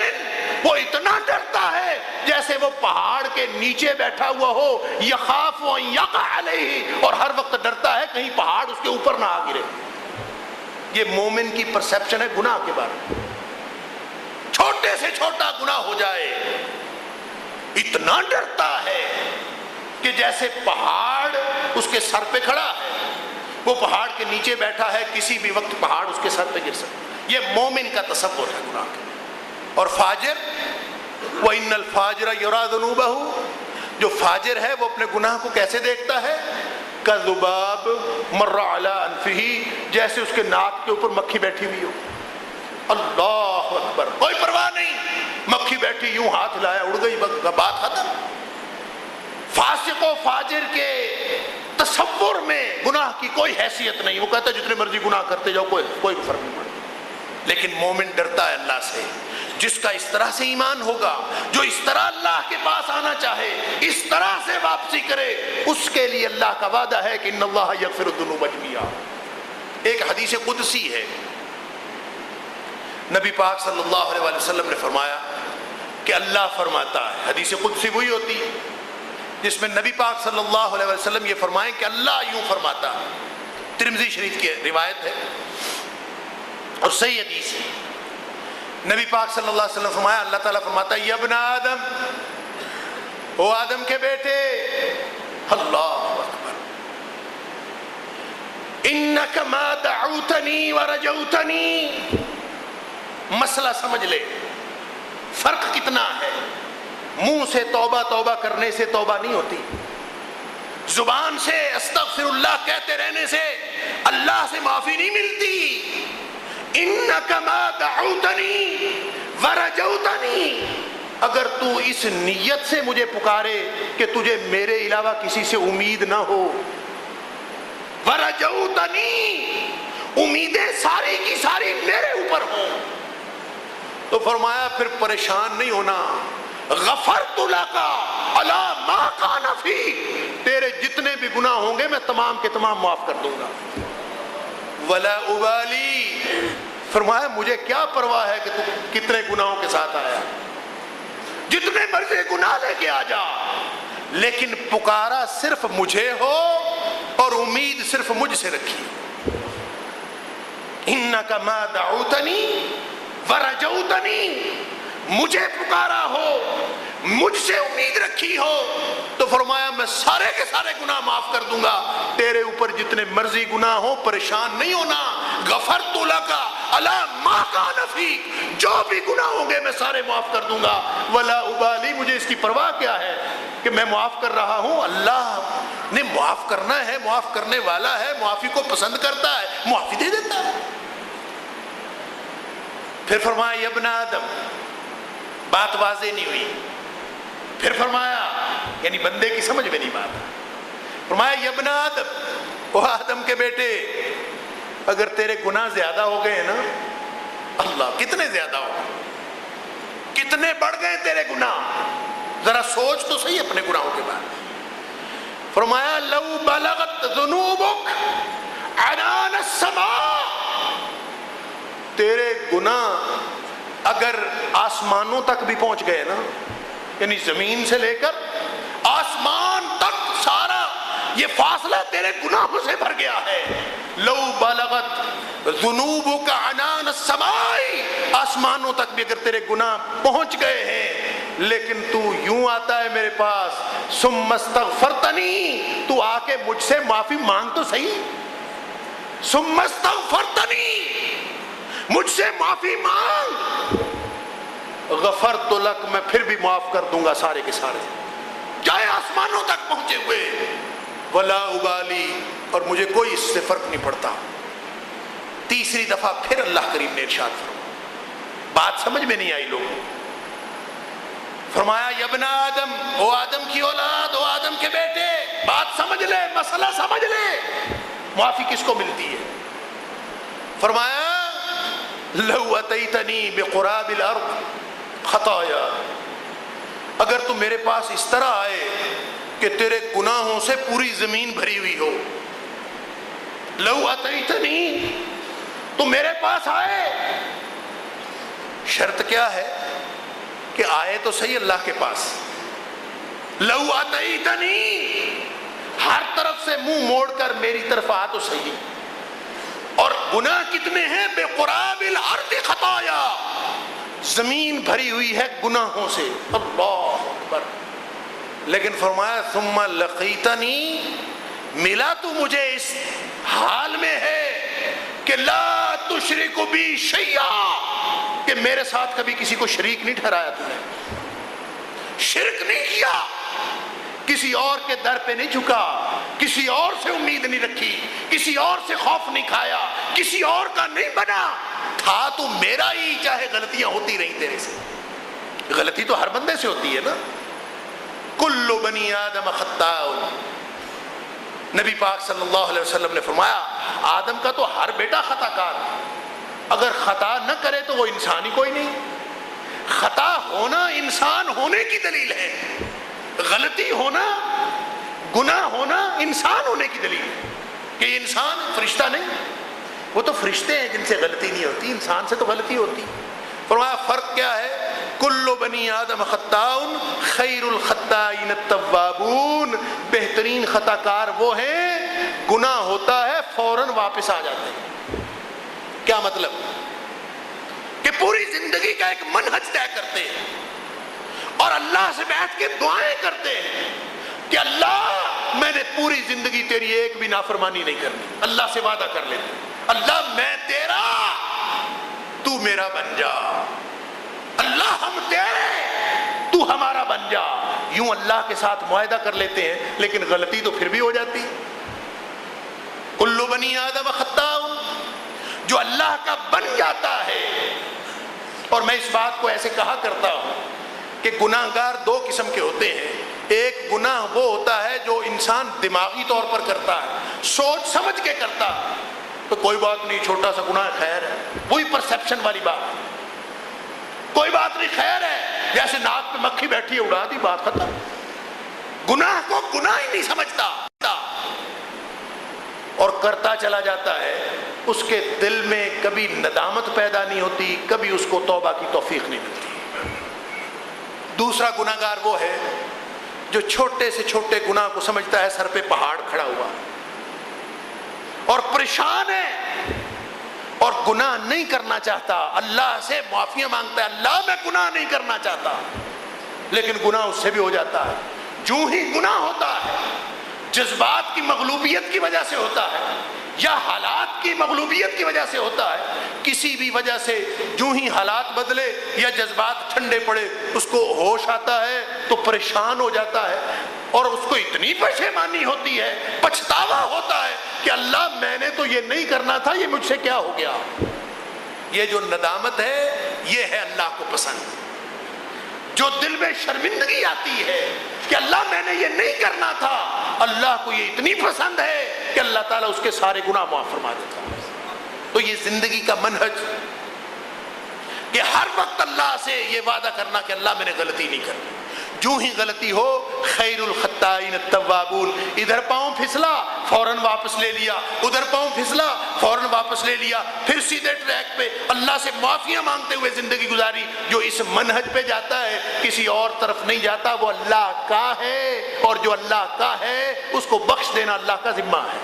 وہ اتنا ڈرتا ہے جیسے وہ پہاڑ کے نیچے بیٹھا ہوا ہو، یخاف ان یقع علیہ، اور ہر وقت ڈرتا ہے کہیں پہاڑ اس کے اوپر نہ آ گرے۔ یہ مومن کی پرسیپشن ہے گناہ کے بارے میں، چھوٹے سے چھوٹا گناہ ہو جائے اتنا ڈرتا ہے کہ جیسے پہاڑ اس کے سر پہ کھڑا ہے، وہ پہاڑ کے نیچے بیٹھا ہے، کسی بھی وقت پہاڑ اس کے سر پہ گر سکتا۔ یہ مومن کا تصور ہے گناہ کا۔ اور فاجر، وَإِنَّ الْفَاجِرَ يَرَىٰ ذُنُوبَهُ، جو فاجر ہے وہ اپنے گناہ کو کیسے دیکھتا ہے؟ كَذُبَابٌ مَرَّ عَلَىٰ أَنفِهِ، جیسے اس کے ناک کے اوپر مکھی بیٹھی ہوئی ہو۔ اللہ اکبر، کوئی پرواہ نہیں، مکھی بیٹھی یوں ہاتھ لایا اڑ گئی، بات ختم۔ فاسق و فاجر کے تصور میں گناہ کی کوئی حیثیت نہیں، وہ کہتا ہے جتنے مرضی گناہ کرتے جاؤ، کوئی فرق نہیں پڑتا۔ لیکن مومن ڈرتا ہے اللہ سے، جس کا اس طرح سے ایمان ہوگا، جو اس طرح اللہ کے پاس آنا چاہے، اس طرح سے واپسی کرے، اس کے لیے اللہ کا وعدہ ہے کہ ان اللہ یغفر الذنوب جميعا۔ ایک حدیث قدسی ہے، نبی پاک صلی اللہ علیہ وسلم نے فرمایا کہ اللہ فرماتا ہے، حدیث قدسی وہی ہوتی ہے جس میں نبی پاک صلی اللہ علیہ وسلم یہ فرمائیں کہ اللہ یوں فرماتا ہے، ترمذی شریف کی روایت ہے اور صحیح حدیث ہے۔ نبی پاک صلی اللہ علیہ وسلم فرمایا، اللہ تعالیٰ فرماتا ہے یا ابن آدم، او آدم کے بیٹے، اللہ اکبر، انک ما دعوتنی ورجوتنی، مسئلہ سمجھ لے، فرق کتنا ہے۔ منہ سے توبہ توبہ کرنے سے توبہ نہیں ہوتی، زبان سے استغفر اللہ کہتے رہنے سے اللہ سے معافی نہیں ملتی۔ انک ما دعوتنی ورجوتنی، اگر تو اس نیت سے مجھے پکارے کہ تجھے میرے علاوہ کسی سے امید نہ ہو، ورجوتنی، امیدیں ساری کی ساری میرے اوپر ہوں، تو فرمایا پھر پریشان نہیں ہونا، غفرت لک علی ما کان فیک، تیرے جتنے بھی گناہ ہوں گے میں تمام کے تمام معاف کر دوں گا۔ ولا ابالی، فرمایا مجھے کیا پرواہ ہے کہ تو کتنے گناہوں کے ساتھ آیا، جتنے مرضی گناہ لے کے آ جا، لیکن پکارا صرف مجھے ہو اور امید صرف مجھ سے رکھی۔ انک ما دعوتنی ورجوتنی، مجھے پکارا ہو، مجھ سے امید رکھی ہو، تو فرمایا میں سارے کے سارے گناہ معاف کر دوں گا، تیرے اوپر جتنے مرضی گناہ ہو پریشان نہیں ہونا، غفرت لک علی ما کان فیک، جو بھی گناہ ہوں گے میں سارے معاف کر دوں گا، ولا ابالی، مجھے اس کی پرواہ کیا ہے کہ میں معاف کر رہا ہوں، اللہ نے معاف کرنا ہے، معاف کرنے والا ہے، معافی کو پسند کرتا ہے، معافی دے دیتا ہے۔ پھر فرمایا یا ابن آدم، بات واضح نہیں ہوئی، پھر فرمایا، یعنی بندے کی سمجھ میں نہیں بات، فرمایا یا ابن آدم، وہ آدم کے بیٹے، اگر تیرے گناہ زیادہ ہو گئے نا، اللہ کتنے زیادہ ہو گئے، کتنے بڑھ گئے تیرے گناہ، ذرا سوچ تو صحیح اپنے گناہوں کے بارے میں۔ فرمایا لو بلغت ذنوبک عنان السماء، تیرے گناہ اگر آسمانوں تک بھی پہنچ گئے نا، یعنی زمین سے لے کر آسمان تک سارا یہ فاصلہ تیرے گناہوں سے بھر گیا ہے، لو بلغت ذنوبک عنان السماء، آسمانوں تک بھی اگر تیرے گناہ پہنچ گئے ہیں، لیکن تو یوں آتا ہے میرے پاس، ثم استغفرتنی، تو آ کے مجھ سے معافی مانگ تو صحیح، ثم استغفرتنی، مجھ سے معافی مانگ، غفرت لک، میں پھر بھی معاف کر دوں گا سارے کے سارے، چاہے آسمانوں تک پہنچے ہوئے، ولا ابالی، اور مجھے کوئی اس سے فرق نہیں پڑتا۔ تیسری دفعہ پھر اللہ کریم نے ارشاد فرمایا، بات سمجھ میں نہیں آئی لوگوں، فرمایا یا ابن آدم، او آدم کی اولاد، او آدم کے بیٹے، بات سمجھ لے، مسئلہ سمجھ لے، معافی کس کو ملتی ہے؟ فرمایا لو اتیتنی بقراب الارض خطایا، اگر تم میرے پاس اس طرح آئے کہ تیرے گناہوں سے پوری زمین بھری ہوئی ہو، لو اتیتنی، تم میرے پاس آئے، شرط کیا ہے کہ آئے تو صحیح اللہ کے پاس، لو اتیتنی، ہر طرف سے منہ موڑ کر میری طرف آ تو صحیح، اور گناہ کتنے ہیں؟ بے قراب الارض خطایا، زمین بھری ہوئی ہے گناہوں سے، اللہ اکبر، لیکن فرمایا ثم لقیتنی، ملا تو مجھے اس حال میں ہے کہ لا تشرک بی شیئا، کہ میرے ساتھ کبھی کسی کو شریک نہیں ٹھہرایا، تو نے شرک نہیں کیا، کسی اور کے در پہ نہیں جھکا، کسی اور سے امید نہیں رکھی، کسی اور سے خوف نہیں کھایا، کسی اور کا نہیں بنا، تھا تو میرا ہی، چاہے غلطیاں ہوتی رہی تیرے سے، غلطی تو ہر بندے سے ہوتی ہے نا، کل بنی آدم خطاء، نبی پاک صلی اللہ علیہ وسلم نے فرمایا آدم کا تو ہر بیٹا خطا کار، اگر خطا نہ کرے تو وہ انسان ہی کوئی نہیں، خطا ہونا انسان ہونے کی دلیل ہے، غلطی ہونا، گناہ ہونا انسان ہونے کی دلیل ہے، کہ یہ انسان فرشتہ نہیں، وہ تو فرشتے ہیں جن سے غلطی نہیں ہوتی، انسان سے تو غلطی ہوتی۔ فرمایا فرق کیا ہے؟ کل بنی آدم خطاء خیر الخطائین التوابون، بہترین خطا کار وہ ہیں گناہ ہوتا ہے فوراً واپس آ جاتے ہیں۔ کیا مطلب؟ کہ پوری زندگی کا ایک منہج طے کرتے ہیں اور اللہ سے بیٹھ کے دعائیں کرتے ہیں کہ اللہ میں نے پوری زندگی تیری ایک بھی نافرمانی نہیں کرنی، اللہ سے وعدہ کر لیتے، اللہ میں تیرا، تو میرا بن جا، اللہ ہم تیرے، تو ہمارا بن جا، یوں اللہ کے ساتھ معاہدہ کر لیتے ہیں، لیکن غلطی تو پھر بھی ہو جاتی۔ کل بنی آدم خطاء، جو اللہ کا بن جاتا ہے، اور میں اس بات کو ایسے کہا کرتا ہوں کہ گناہ گار دو قسم کے ہوتے ہیں، ایک گناہ وہ ہوتا ہے جو انسان دماغی طور پر کرتا ہے، سوچ سمجھ کے کرتا ہے، تو کوئی بات نہیں، چھوٹا سا گناہ خیر ہے، وہی پرسیپشن والی بات، کوئی بات نہیں خیر ہے، جیسے ناک پہ مکھی بیٹھی ہے اڑا دی، بات ختم۔ گناہ کو گناہ ہی نہیں سمجھتا اور کرتا چلا جاتا ہے، اس کے دل میں کبھی ندامت پیدا نہیں ہوتی، کبھی اس کو توبہ کی توفیق نہیں ملتی۔ دوسرا گناہگار وہ ہے جو چھوٹے سے چھوٹے گناہ کو سمجھتا ہے سر پہ پہاڑ کھڑا ہوا اور پریشان ہے اور گناہ نہیں کرنا چاہتا، اللہ سے معافی مانگتا ہے، اللہ میں گناہ نہیں کرنا چاہتا، لیکن گناہ اس سے بھی ہو جاتا ہے۔ جو ہی گناہ ہوتا ہے جذبات کی مغلوبیت کی وجہ سے ہوتا ہے یا حالات کی مغلوبیت کی وجہ سے ہوتا ہے، کسی بھی وجہ سے جو ہی حالات بدلے یا جذبات ٹھنڈے پڑے اس کو ہوش آتا ہے تو پریشان ہو جاتا ہے اور اس کو اتنی پشیمانی ہوتی ہے، پچھتاوا ہوتا ہے کہ اللہ میں نے تو یہ نہیں کرنا تھا، یہ مجھ سے کیا ہو گیا۔ یہ جو ندامت ہے یہ ہے اللہ کو پسند۔ جو دل میں شرمندگی آتی ہے کہ اللہ میں نے یہ نہیں کرنا تھا، اللہ کو یہ اتنی پسند ہے کہ اللہ تعالیٰ اس کے سارے گناہ معاف فرما دیتا ہے۔ تو یہ زندگی کا منہج کہ ہر وقت اللہ سے یہ وعدہ کرنا کہ اللہ میں نے غلطی نہیں کرنی، جو ہی غلطی ہو خیر الخطائین التوابون، ادھر پاؤں پھسلا فوراً واپس لے لیا، ادھر پاؤں پھسلا فوراً واپس لے لیا، پھر سیدھے ٹریک پہ اللہ سے معافیاں مانگتے ہوئے زندگی گزاری۔ جو اس منہج پہ جاتا ہے کسی اور طرف نہیں جاتا، وہ اللہ کا ہے، اور جو اللہ کا ہے اس کو بخش دینا اللہ کا ذمہ ہے۔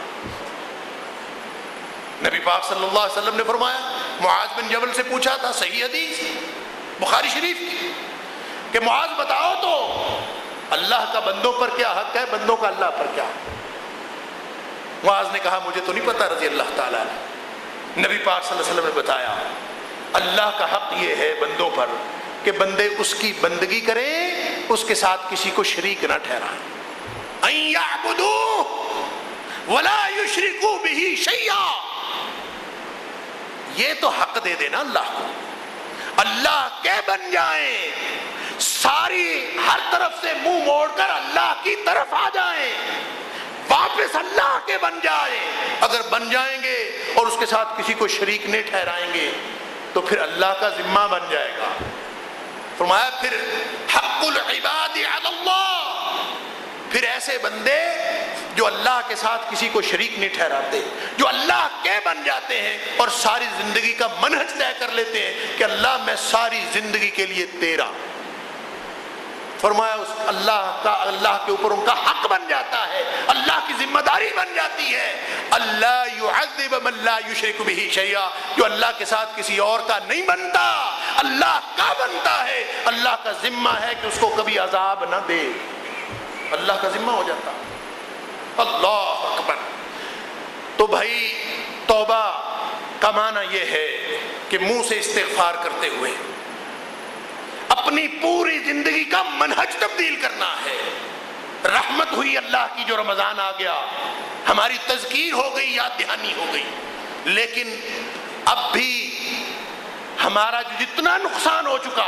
نبی پاک صلی اللہ علیہ وسلم نے فرمایا، معاذ بن جبل سے پوچھا تھا، صحیح حدیث بخاری شریف کی، کہ معاذ بتاؤ تو اللہ کا بندوں پر کیا حق ہے، بندوں کا اللہ پر کیا حق ہے؟ معاذ نے کہا مجھے تو نہیں پتا رضی اللہ تعالیٰ عنہ۔ نبی پاک صلی اللہ علیہ وسلم نے بتایا اللہ کا حق یہ ہے بندوں پر کہ بندے اس کی بندگی کریں، اس کے ساتھ کسی کو شریک نہ ٹھہرائیں۔ ان یعبدوہ ولا یشرکوا بہ شیئا، یہ تو حق دے دینا اللہ کو، اللہ کے بن جائیں، ساری ہر طرف سے منہ موڑ کر اللہ کی طرف آ جائیں، واپس اللہ کے بن جائیں۔ اگر بن جائیں گے اور اس کے ساتھ کسی کو شریک نہیں ٹھہرائیں گے تو پھر اللہ کا ذمہ بن جائے گا۔ فرمایا پھر حق العباد علی اللہ، پھر ایسے بندے جو اللہ کے ساتھ کسی کو شریک نہیں ٹھہراتے، جو اللہ کے بن جاتے ہیں اور ساری زندگی کا منہج طے کر لیتے ہیں کہ اللہ میں ساری زندگی کے لیے تیرا۔ فرمایا اس اللہ کے اوپر ان کا حق بن جاتا ہے، اللہ کی ذمہ داری بن جاتی ہے۔ اللہ یعذب من لا یشرک بہ شیئا، جو اللہ کے ساتھ کسی اور کا نہیں بنتا، اللہ کا بنتا ہے، اللہ کا ذمہ ہے کہ اس کو کبھی عذاب نہ دے، اللہ کا ذمہ ہو جاتا۔ اللہ اکبر۔ تو بھائی توبہ کا معنی یہ ہے کہ منہ سے استغفار کرتے ہوئے اپنی پوری زندگی کا منہج تبدیل کرنا ہے۔ رحمت ہوئی اللہ کی جو رمضان آ گیا، ہماری تذکیر ہو گئی، یاد دہانی ہو گئی، لیکن اب بھی ہمارا جو جتنا نقصان ہو چکا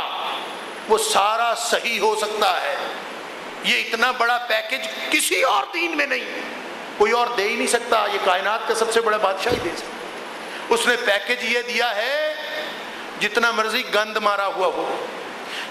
وہ سارا صحیح ہو سکتا ہے۔ یہ اتنا بڑا پیکج کسی اور دین میں نہیں، کوئی اور دے ہی نہیں سکتا، یہ کائنات کا سب سے بڑا بادشاہ ہی دے سکتا۔ اس نے پیکج یہ دیا ہے جتنا مرضی گند مارا ہوا ہو،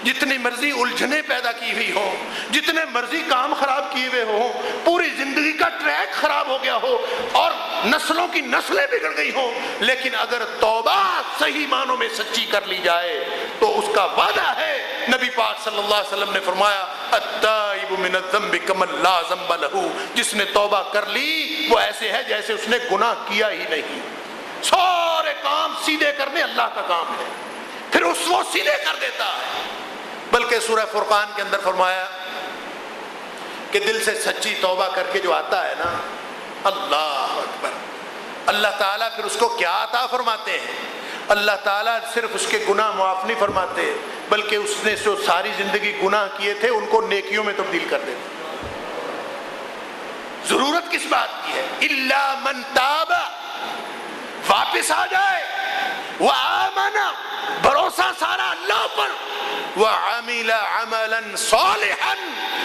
جتنی مرضی الجھنیں پیدا کی ہوئی ہو، جتنے مرضی کام خراب کیے ہوئے ہوں، پوری زندگی کا ٹریک خراب ہو گیا ہو اور نسلوں کی نسلیں بگڑ گئی ہوں، لیکن اگر توبہ صحیح معنوں میں سچی کر لی جائے تو اس کا وعدہ ہے۔ نبی پاک صلی اللہ علیہ وسلم نے فرمایا التائب من الذنب کمن لا ذنب لہ، جس نے توبہ کر لی وہ ایسے ہے جیسے اس نے گناہ کیا ہی نہیں۔ سارے کام سیدھے کرنے اللہ کا کام ہے، پھر اس وہ سیدھے کر دیتا ہے۔ بلکہ سورہ فرقان کے اندر فرمایا کہ دل سے سچی توبہ کر کے جو آتا ہے نا، اللہ اکبر، اللہ تعالیٰ پھر اس کو کیا عطا فرماتے ہیں؟ اللہ تعالیٰ صرف اس کے گناہ معاف نہیں فرماتے بلکہ اس نے جو ساری زندگی گناہ کیے تھے ان کو نیکیوں میں تبدیل کر دیتے۔ ضرورت کس بات کی ہے؟ الا من تاب، واپس آ جائے، وآمن، بھروسہ سارا اللہ پر، وعمل عملا صالحا،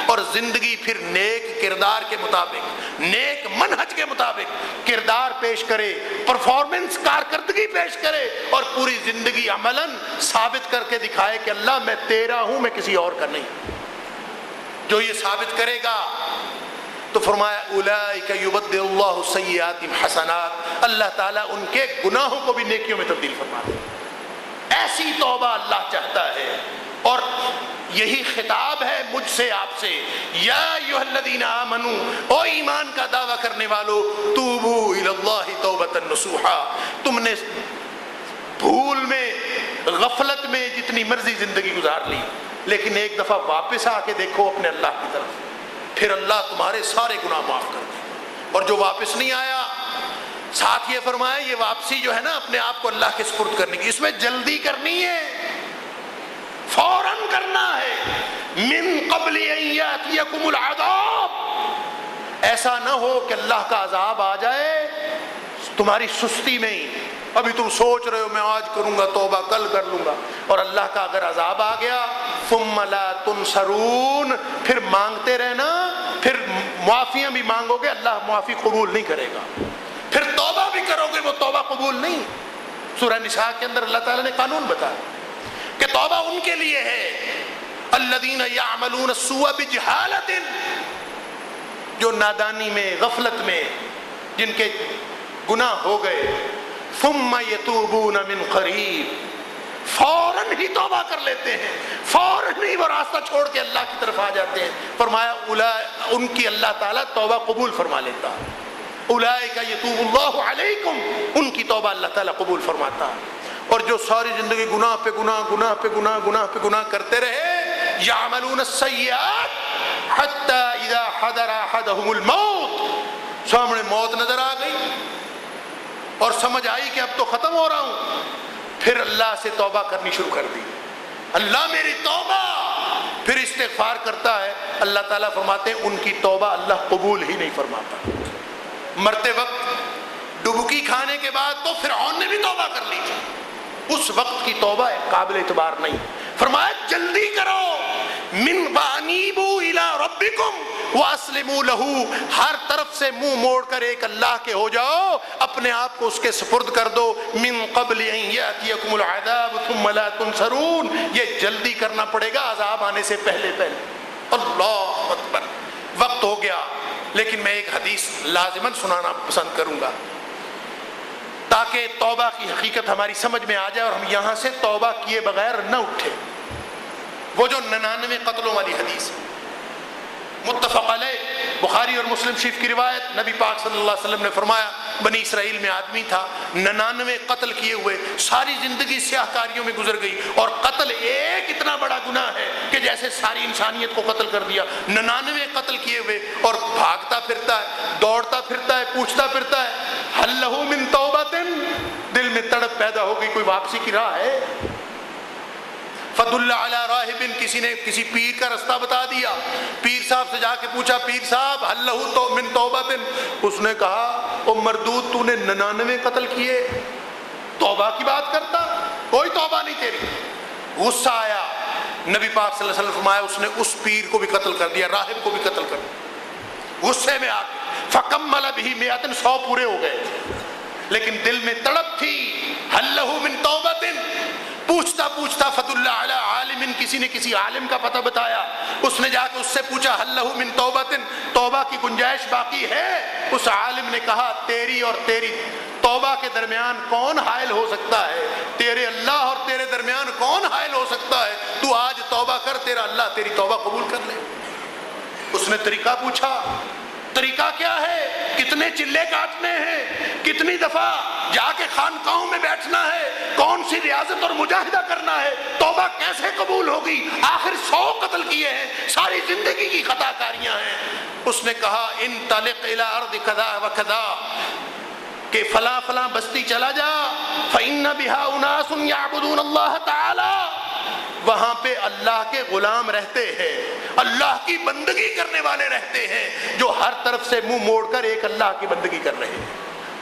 اور زندگی پھر نیک کردار کے مطابق، نیک منہج کے مطابق کردار پیش کرے، پرفارمنس کارکردگی پیش کرے اور پوری زندگی عملاً ثابت کر کے دکھائے کہ اللہ میں تیرا ہوں، میں کسی اور کا نہیں۔ جو یہ ثابت کرے گا تو فرمایا اولئک یبدل اللہ سیئات حسنات، اللہ تعالیٰ ان کے گناہوں کو بھی نیکیوں میں تبدیل فرما دے۔ ایسی توبہ اللہ چاہتا ہے، اور یہی خطاب ہے مجھ سے آپ سے، یا ایھا الذین آمنو، او ایمان کا دعویٰ کرنے والو، توبو الی اللہ توبۃ نصوحا، تم نے بھول میں غفلت میں جتنی مرضی زندگی گزار لی، لیکن ایک دفعہ واپس آ کے دیکھو اپنے اللہ کی طرف، پھر اللہ تمہارے سارے گناہ معاف کر دے۔ اور جو واپس نہیں آیا، ساتھ یہ فرمایا یہ واپسی جو ہے نا اپنے آپ کو اللہ کے سپرد کرنے کی، اس میں جلدی کرنی ہے، فوراً کرنا ہے، من قبل ان یاتیکم العذاب، ایسا نہ ہو کہ اللہ کا عذاب آ جائے تمہاری سستی میں ہی، ابھی تم سوچ رہے ہو میں آج کروں گا توبہ، کل کر لوں گا، اور اللہ کا اگر عذاب آ گیا ثم لا تنصرون، پھر مانگتے رہنا، پھر معافیاں بھی مانگو گے اللہ معافی قبول نہیں کرے گا، پھر توبہ بھی کرو گے وہ توبہ قبول نہیں۔ سورہ نساء کے اندر اللہ تعالیٰ نے قانون بتایا کہ توبہ ان کے لیے ہے الذین یعملون السوء بجہالۃ، جو نادانی میں غفلت میں جن کے گناہ ہو گئے، ثم یتوبون من قریب، فوراً ہی توبہ کر لیتے ہیں، فوراً ہی وہ راستہ چھوڑ کے اللہ کی طرف آ جاتے ہیں، فرمایا ان کی اللہ تعالیٰ توبہ قبول فرما لیتا، اولئک یتوب اللہ علیکم، ان کی توبہ اللہ تعالیٰ قبول فرماتا۔ اور جو ساری زندگی گناہ پہ گناہ، گناہ پہ گناہ، گناہ پہ گناہ کرتے رہے، یعملون السیئات حتی اذا حضر احدہم الموت، سامنے موت نظر آ گئی اور سمجھ آئی کہ اب تو ختم ہو رہا ہوں، پھر اللہ سے توبہ کرنی شروع کر دی، اللہ میری توبہ، پھر استغفار کرتا ہے، اللہ تعالیٰ فرماتے ہیں ان کی توبہ اللہ قبول ہی نہیں فرماتا۔ مرتے وقت ڈبکی کھانے کے بعد تو فرعون نے بھی توبہ کر لی تھی، اس وقت کی توبہ قابل اعتبار نہیں، فرمایا جلدی کرو، من وانیبوا الی ربکم واسلموا لہ، ہر طرف سے منہ موڑ کر ایک اللہ کے ہو جاؤ، اپنے آپ کو اس کے سپرد کر دو، من قبل ان یاتیکم العذاب ثم لا تنصرون، یہ جلدی کرنا پڑے گا عذاب آنے سے پہلے پہلے۔ اللہ اکبر، وقت ہو گیا لیکن میں ایک حدیث لازماً سنانا پسند کروں گا تاکہ توبہ کی حقیقت ہماری سمجھ میں آ جائے اور ہم یہاں سے توبہ کیے بغیر نہ اٹھے۔ وہ جو 99 قتلوں والی حدیث متفق علیہ، بخاری اور مسلم شریف کی روایت، نبی پاک صلی اللہ علیہ وسلم نے فرمایا بنی اسرائیل میں آدمی تھا 99 قتل کیے ہوئے، ساری زندگی سیاہ کاریوں میں گزر گئی، اور قتل ایک اتنا بڑا گناہ ہے کہ جیسے ساری انسانیت کو قتل کر دیا، 99 قتل کیے ہوئے، اور بھاگتا پھرتا ہے، دوڑتا پھرتا ہے، پوچھتا پھرتا ہے ہل لہ من توبۃ، دل میں تڑپ پیدا ہو گئی کوئی واپسی کی راہ ہے؟ فدل علی راہب، کسی نے کسی پیر کا رستہ بتا دیا، پیر صاحب سے جا کے پوچھا پیر صاحب ہل لہ من توبۃ، اس نے کہا او مردود تو نے 99 قتل کیے، توبہ کی بات کرتا، کوئی توبہ نہیں تیری۔ غصہ آیا، نبی پاک صلی اللہ علیہ وسلم فرمایا اس نے اس پیر کو بھی قتل کر دیا، راہب کو بھی قتل کر دیا، غصے میں آ کے فکمل بہ 100 پورے ہو گئے، لیکن دل میں تڑپ تھی ہل لہ من توبۃ، پوچھتا پوچھتا فدل علی عالم، کسی نے کسی عالم کا پتہ بتایا، اس نے جا کے اس سے پوچھا ہل لہ من توبۃ، توبہ کی گنجائش باقی ہے؟ اس عالم نے کہا تیری اور تیری توبہ کے درمیان کون حائل ہو سکتا ہے؟ تیرے اللہ اور تیرے درمیان کون حائل ہو سکتا ہے؟ تو آج توبہ کر، تیرا اللہ تیری توبہ قبول کر لے۔ اس نے طریقہ پوچھا، طریقہ کیا ہے؟ کتنے چلے کاٹنے ہیں؟ کتنی دفعہ جا کے خانقاہوں میں بیٹھنا ہے؟ کون سی ریاضت اور مجاہدہ کرنا ہے؟ توبہ کیسے قبول ہوگی؟ آخر 100 قتل کیے ہیں، ساری زندگی کی خطا کاریاں ہیں۔ اس نے کہا انطلق الی ارض کذا و کذا، کہ فلاں فلاں بستی چلا جا، فإن بها اناس یعبدون اللہ تعالی، وہاں پہ اللہ کے غلام رہتے ہیں، اللہ کی بندگی کرنے والے رہتے ہیں، جو ہر طرف سے منہ موڑ کر ایک اللہ کی بندگی کر رہے ہیں،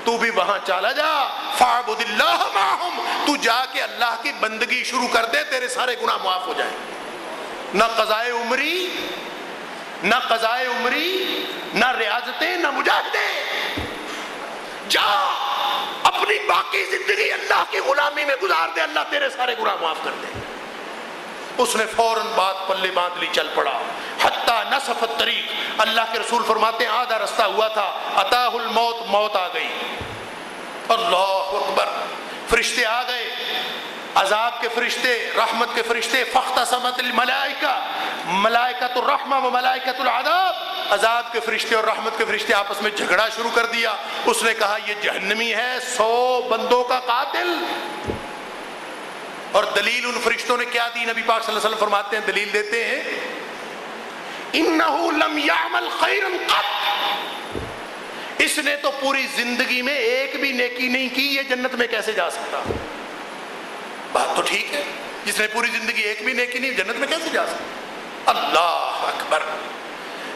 تو بھی وہاں چلا جا، فاعبد اللہ معہم، تو جا کے اللہ کی بندگی شروع کر دے، تیرے سارے گناہ معاف ہو جائیں۔ نہ قضائے عمری، نہ قضائے عمری، نہ ریاضتیں، نہ مجاہدے، جا اپنی باقی زندگی اللہ کی غلامی میں گزار دے، اللہ تیرے سارے گناہ معاف کر دے۔ اس نے فوراً بات پلے باندھ لی، چل پڑا، حتی نصف الطریق، اللہ کے رسول فرماتے ہیں آدھا رستہ ہوا تھا، اتاہ الموت، موت آ گئی، اللہ اکبر، فرشتے آ گئے، عذاب کے فرشتے، رحمت کے فرشتے، فاختصمت الملائکہ، ملائکۃ الرحمہ و ملائکۃ العذاب، عذاب کے فرشتے اور رحمت کے فرشتے آپس میں جھگڑا شروع کر دیا۔ اس نے کہا یہ جہنمی ہے، 100 بندوں کا قاتل۔ اور دلیل ان فرشتوں نے کیا دی؟ نبی پاک صلی اللہ علیہ وسلم فرماتے ہیں، دلیل دیتے ہیں، انہ لم یعمل خیرا قط، اس نے تو پوری زندگی میں ایک بھی نیکی نہیں کی، یہ جنت میں کیسے جا سکتا؟ بات تو ٹھیک ہے، جس نے پوری زندگی ایک بھی نیکی نہیں، جنت میں کیسے جا سکتا؟ اللہ اکبر۔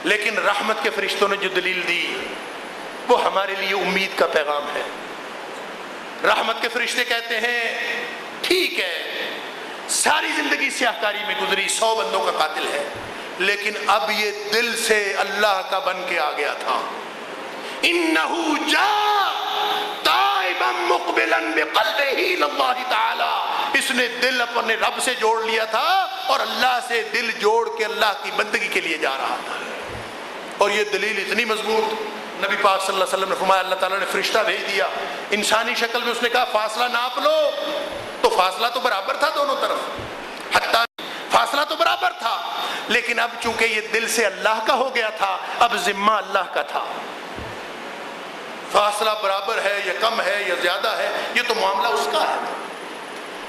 لیکن رحمت کے فرشتوں نے جو دلیل دی وہ ہمارے لیے امید کا پیغام ہے۔ رحمت کے فرشتے کہتے ہیں ٹھیک ہے، ساری زندگی سیاہکاری میں گزری، 100 بندوں کا قاتل ہے، لیکن اب یہ دل سے اللہ کا بن کے آ گیا تھا۔ انہو جاء تائبا مقبلا بقلبہ للہ تعالی، اس نے دل اپنے رب سے جوڑ لیا تھا اور اللہ سے دل جوڑ کے اللہ کی بندگی کے لیے جا رہا تھا۔ اور یہ دلیل اتنی مضبوط، نبی پاک صلی اللہ علیہ وسلم نے فرمایا اللہ تعالیٰ نے فرشتہ بھیج دیا انسانی شکل میں، اس نے کہا فاصلہ ناپ لو، تو فاصلہ تو برابر تھا دونوں طرف، حتیٰ فاصلہ تو برابر تھا، لیکن اب چونکہ یہ دل سے اللہ کا ہو گیا تھا، اب ذمہ اللہ کا تھا۔ فاصلہ برابر ہے یا کم ہے یا زیادہ ہے، یہ تو معاملہ اس کا ہے۔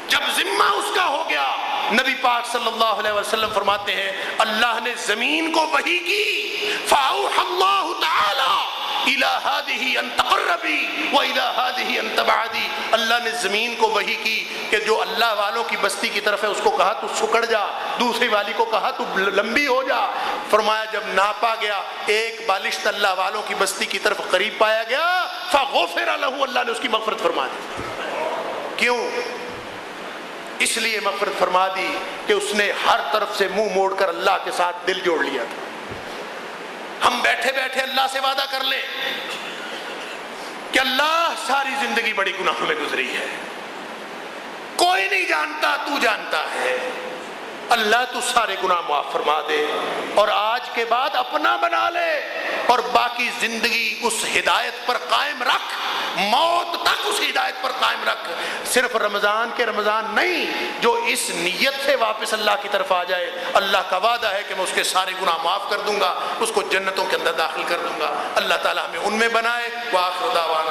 جب ذمہ اس کا ہو گیا، نبی پاک صلی اللہ علیہ وسلم فرماتے ہیں اللہ نے زمین کو وحی کی، فَأَوْحَى اللَّهُ تَعَالَى إِلَى هَذِهِ أَن تَقَرَّبِي وَإِلَى هَذِهِ أَن تَبْعَدِي، اللہ نے زمین کو وحی کی کہ جو اللہ والوں کی بستی کی طرف ہے اس کو کہا تو سکڑ جا، دوسری والی کو کہا تو لمبی ہو جا۔ فرمایا جب ناپا گیا، ایک بالشت اللہ والوں کی بستی کی طرف قریب پایا گیا، فَغُفِرَ لَهُ، اللہ نے اس کی مغفرت فرما دی۔ کیوں؟ اس لیے مغفرت فرما دی کہ اس نے ہر طرف سے منہ موڑ کر اللہ کے ساتھ دل جوڑ لیا تھا۔ ہم بیٹھے بیٹھے اللہ سے وعدہ کر لیں کہ اللہ ساری زندگی بڑی گناہوں میں گزری ہے، کوئی نہیں جانتا، تو جانتا ہے، اللہ تو سارے گناہ معاف فرما دے، اور آج کے بعد اپنا بنا لے اور باقی زندگی اس ہدایت پر قائم رکھ، موت تک اس ہدایت پر قائم رکھ۔ صرف رمضان کے رمضان نہیں، جو اس نیت سے واپس اللہ کی طرف آ جائے، اللہ کا وعدہ ہے کہ میں اس کے سارے گناہ معاف کر دوں گا، اس کو جنتوں کے اندر داخل کر دوں گا۔ اللہ تعالی ہمیں ان میں بنائے۔ وآخر دعوانا